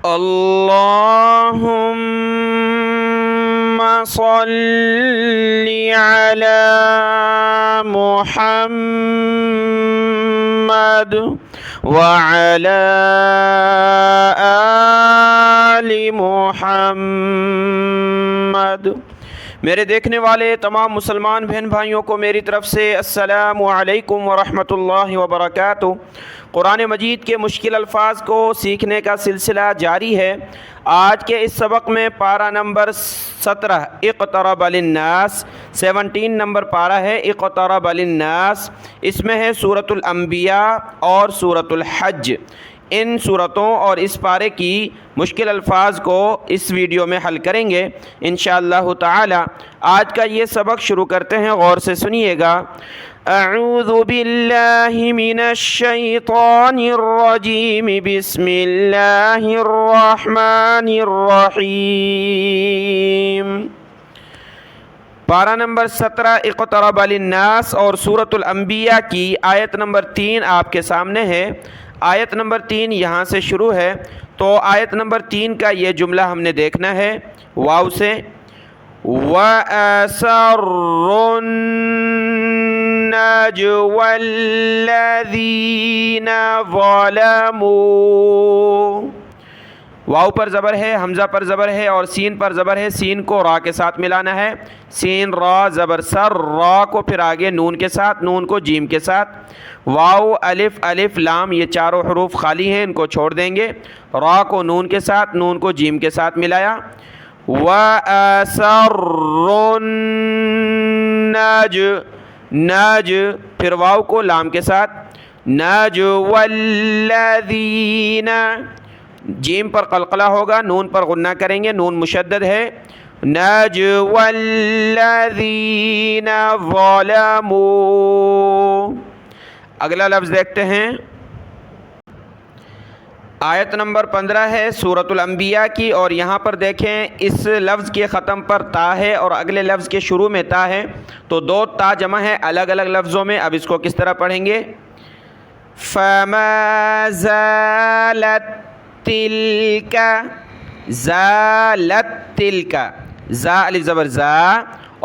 اللهم صل على محمد وعلى آل محمد۔ میرے دیکھنے والے تمام مسلمان بہن بھائیوں کو میری طرف سے السلام علیکم ورحمۃ اللہ وبرکاتہ۔ قرآن مجید کے مشکل الفاظ کو سیکھنے کا سلسلہ جاری ہے۔ آج کے اس سبق میں پارہ نمبر 17 اقترب للناس 17 نمبر پارہ ہے اقترب للناس، اس میں ہے سورۃ الانبیاء اور سورۃ الحج۔ ان صورتوں اور اس پارے کی مشکل الفاظ کو اس ویڈیو میں حل کریں گے انشاءاللہ تعالی۔ آج کا یہ سبق شروع کرتے ہیں، غور سے سنیے گا۔ اعوذ باللہ من الشیطان الرجیم، بسم اللہ الرحمن الرحیم۔ پارہ نمبر 17 اقترب للناس اور سورۃ الانبیاء کی آیت نمبر 3 آپ کے سامنے ہے۔ آیت نمبر 3 یہاں سے شروع ہے، تو آیت نمبر 3 کا یہ جملہ ہم نے دیکھنا ہے واو سے۔ وَأَسَرُّوا النَّجْوَى الَّذِينَ ظَلَمُوا، واو پر زبر ہے، حمزہ پر زبر ہے اور سین پر زبر ہے۔ سین کو را کے ساتھ ملانا ہے، سین را زبر سر، را کو پھر آگے نون کے ساتھ، نون کو جیم کے ساتھ۔ واو الف الف لام یہ چاروں حروف خالی ہیں، ان کو چھوڑ دیں گے۔ را کو نون کے ساتھ، نون کو جیم کے ساتھ ملایا۔ وَأَسَرُّوا نج پھر واو کو لام کے ساتھ، نجوى الذین، جیم پر قلقلہ ہوگا، نون پر غنہ کریں گے، نون مشدد ہے۔ نجوى الذین ظلموا۔ اگلا لفظ دیکھتے ہیں، آیت نمبر 15 ہے سورۃ الانبیاء کی، اور یہاں پر دیکھیں اس لفظ کے ختم پر تا ہے اور اگلے لفظ کے شروع میں تا ہے، تو دو تا جمع ہے الگ الگ لفظوں میں۔ اب اس کو کس طرح پڑھیں گے؟ فَمَا زَالَتْ تِلْكَ، زالت تلک، زا الف زبر زا،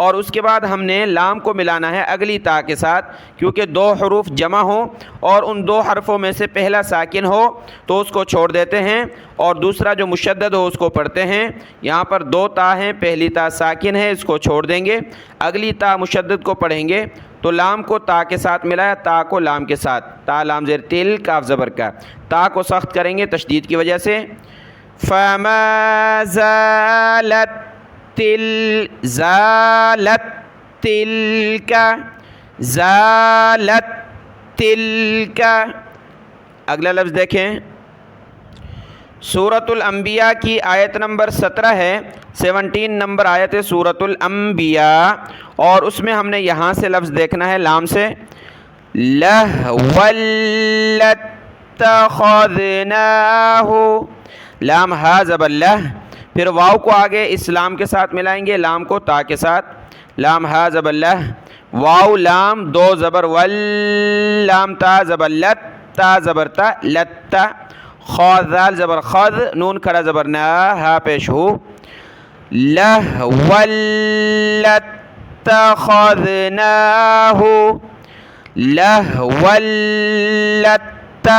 اور اس کے بعد ہم نے لام کو ملانا ہے اگلی تا کے ساتھ، کیونکہ دو حروف جمع ہوں اور ان دو حرفوں میں سے پہلا ساکن ہو تو اس کو چھوڑ دیتے ہیں اور دوسرا جو مشدد ہو اس کو پڑھتے ہیں۔ یہاں پر دو تا ہیں، پہلی تا ساکن ہے، اس کو چھوڑ دیں گے، اگلی تا مشدد کو پڑھیں گے۔ تو لام کو تا کے ساتھ ملایا، تا کو لام کے ساتھ، تا لام زیر تل کاف زبر کا، تا کو سخت کریں گے تشدید کی وجہ سے۔ فَمَا زَالَتْ زالت تلک، زالت تلک۔ اگلا لفظ دیکھیں، سورۃ الانبیاء کی آیت نمبر 17 ہے، 17 نمبر آیت ہے سورۃ الانبیاء، اور اس میں ہم نے یہاں سے لفظ دیکھنا ہے لام سے، لَهْوَ لَاتَّخَذْنَاهُ، لام ہا زبر لہ، پھر واو کو آگے اس لام کے ساتھ ملائیں گے، لام کو تا کے ساتھ، لام ہا زبر لہ، واو لام دو زبر ول، لام تا زبر لت، تا زبر تا لت، خا ذال زبر خذ، نون کھڑا زبر نا، ہا پیش ہو، لَهْوَ لَاتَّخَذْنَاهُ، لَهْوَ لَاتَّ،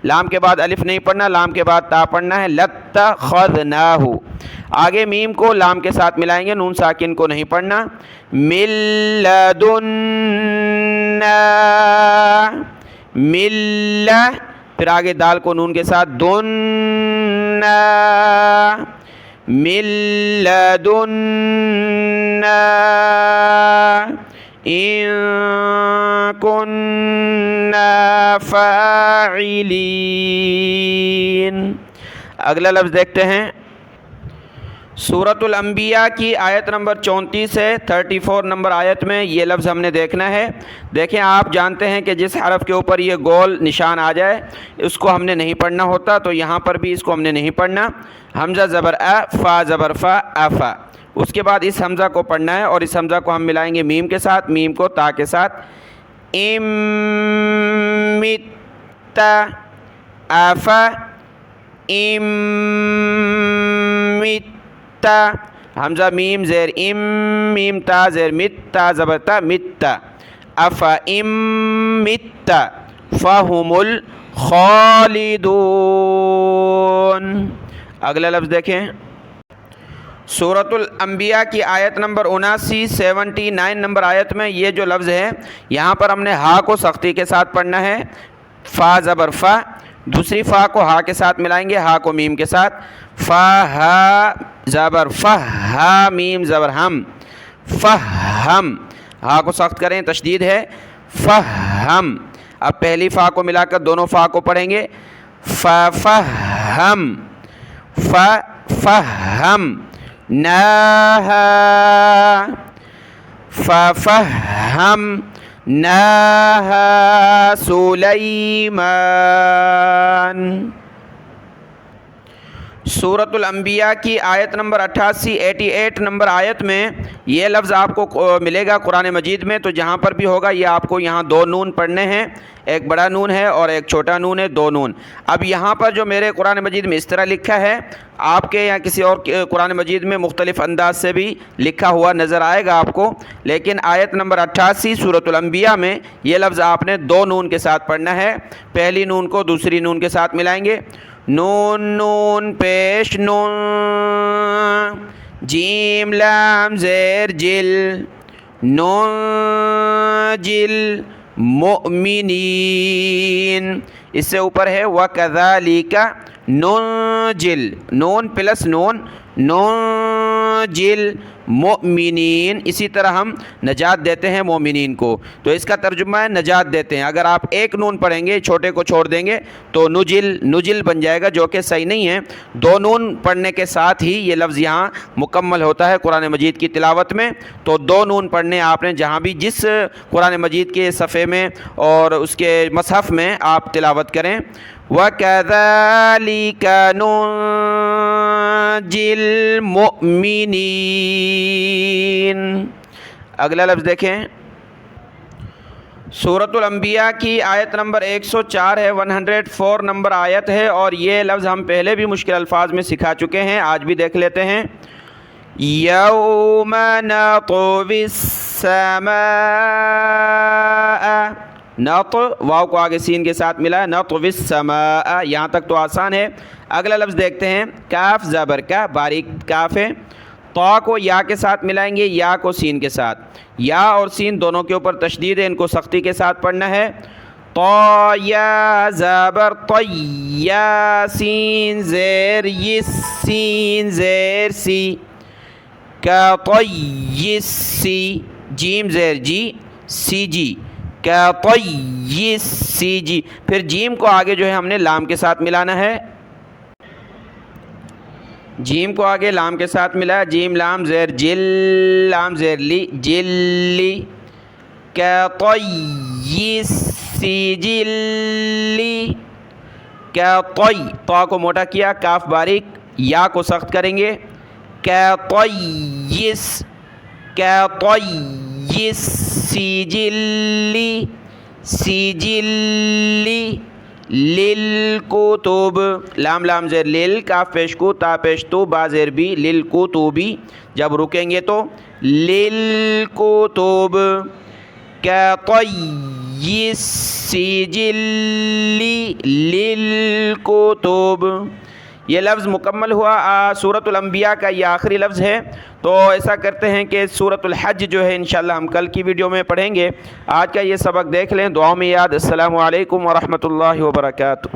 لام کے بعد الف نہیں پڑھنا، لام کے بعد تا پڑھنا ہے، لَاتَّخَذْنَاهُ۔ آگے میم کو لام کے ساتھ ملائیں گے، نون ساکن کو نہیں پڑھنا، مِن لَدُنَّا، مِن، پھر آگے دال کو نون کے ساتھ، دُنَّا، مِن لَدُنَّا إِن كُنَّا فَاعِلِينَ۔ اگلا لفظ دیکھتے ہیں، سورۃ الانبیاء کی آیت نمبر 34 ہے، 34 نمبر آیت میں یہ لفظ ہم نے دیکھنا ہے۔ دیکھیں آپ جانتے ہیں کہ جس حرف کے اوپر یہ گول نشان آ جائے اس کو ہم نے نہیں پڑھنا ہوتا، تو یہاں پر بھی اس کو ہم نے نہیں پڑھنا۔ حمزہ زبر ا، فا زبر فا، افا، اس کے بعد اس حمزہ کو پڑھنا ہے اور اس حمزہ کو ہم ملائیں گے میم کے ساتھ، میم کو تا کے ساتھ، امت، افا مِتَّ حمزہ میم زیر ام میم تا زیر مِتَّ زبر تا مِتَّ افإم مِتَّ فهم الخالدون۔ اگلا لفظ دیکھیں، سورۃ الانبیاء کی آیت نمبر 79 نمبر آیت میں یہ جو لفظ ہے یہاں پر ہم نے ہا کو سختی کے ساتھ پڑھنا ہے، فا زبر فا، دوسری فا کو ہا کے ساتھ ملائیں گے، ہا کو میم کے ساتھ، فا ہا زبر فا ہا میم زبر ہم، فہم، ہا کو سخت کریں تشدید ہے، فہم۔ اب پہلی فا کو ملا کر دونوں فا کو پڑھیں گے، فہم، فہم، نہا، فہم نہا سلیمان۔ سورۃ الانبیاء کی آیت نمبر 88 نمبر آیت میں یہ لفظ آپ کو ملے گا قرآن مجید میں، تو جہاں پر بھی ہوگا یہ آپ کو یہاں دو نون پڑھنے ہیں، ایک بڑا نون ہے اور ایک چھوٹا نون ہے، دو نون۔ اب یہاں پر جو میرے قرآن مجید میں اس طرح لکھا ہے، آپ کے یا کسی اور قرآن مجید میں مختلف انداز سے بھی لکھا ہوا نظر آئے گا آپ کو، لیکن آیت نمبر 88 سورۃ الانبیاء میں یہ لفظ آپ نے دو نون کے ساتھ پڑھنا ہے، پہلی نون کو دوسری نون کے ساتھ ملائیں گے، نون نون پیش نون، جیم لام زیر جل، نون جل مؤمنین، اس سے اوپر ہے وَكَذَلِكَ نُنْجِلْ، نون پلس نون، نُنْجِلْ مؤمنین، اسی طرح ہم نجات دیتے ہیں مومنین کو، تو اس کا ترجمہ ہے نجات دیتے ہیں۔ اگر آپ ایک نون پڑھیں گے چھوٹے کو چھوڑ دیں گے تو نجل بن جائے گا، جو کہ صحیح نہیں ہے۔ دو نون پڑھنے کے ساتھ ہی یہ لفظ یہاں مکمل ہوتا ہے قرآن مجید کی تلاوت میں، تو دو نون پڑھنے آپ نے جہاں بھی جس قرآن مجید کے صفحے میں اور اس کے مصحف میں آپ تلاوت کریں۔ وَكَذَلِكَ نُنْجِي الْمُؤْمِنِينَ۔ اگلا لفظ دیکھیں، سورۃ الانبیاء کی آیت نمبر 104 ہے، 104 نمبر آیت ہے، اور یہ لفظ ہم پہلے بھی مشکل الفاظ میں سکھا چکے ہیں، آج بھی دیکھ لیتے ہیں۔ یوم نطوی السماء، نط واو کو آگے سین کے ساتھ ملا، نطوی السماء، یہاں تک تو آسان ہے۔ اگلا لفظ دیکھتے ہیں، کاف زبر کا باریک کاف ہے، طا کو یا کے ساتھ ملائیں گے، یا کو سین کے ساتھ، یا اور سین دونوں کے اوپر تشدید ہے، ان کو سختی کے ساتھ پڑھنا ہے۔ طا یا زبر طی، یا سین زیر یس، سین زیر سی، کا طی سی، جیم زیر جی، سی جی، کا طی سی جی، پھر جیم کو آگے جو ہے ہم نے لام کے ساتھ ملانا ہے، جیم کو آگے لام کے ساتھ ملا، جیم لام زیر جل، لام زیر لی، جلی، کا طی سجلی، کا طی، طا کو موٹا کیا، کاف باریک، یا کو سخت کریں گے، کا طیس، کا طیس سجلی، سجلی، للکتب، لام لام زیر لل، کاف پیش کو، تا پیش تو، با زیر بی، للکتبی، جب رکیں گے تو للکتب، کا طی السجل للکتب۔ یہ لفظ مکمل ہوا۔ سورۃ الانبیاء کا یہ آخری لفظ ہے، تو ایسا کرتے ہیں کہ سورۃ الحج جو ہے انشاءاللہ ہم کل کی ویڈیو میں پڑھیں گے۔ آج کا یہ سبق دیکھ لیں، دعاؤں میں یاد۔ السلام علیکم ورحمۃ اللہ وبرکاتہ۔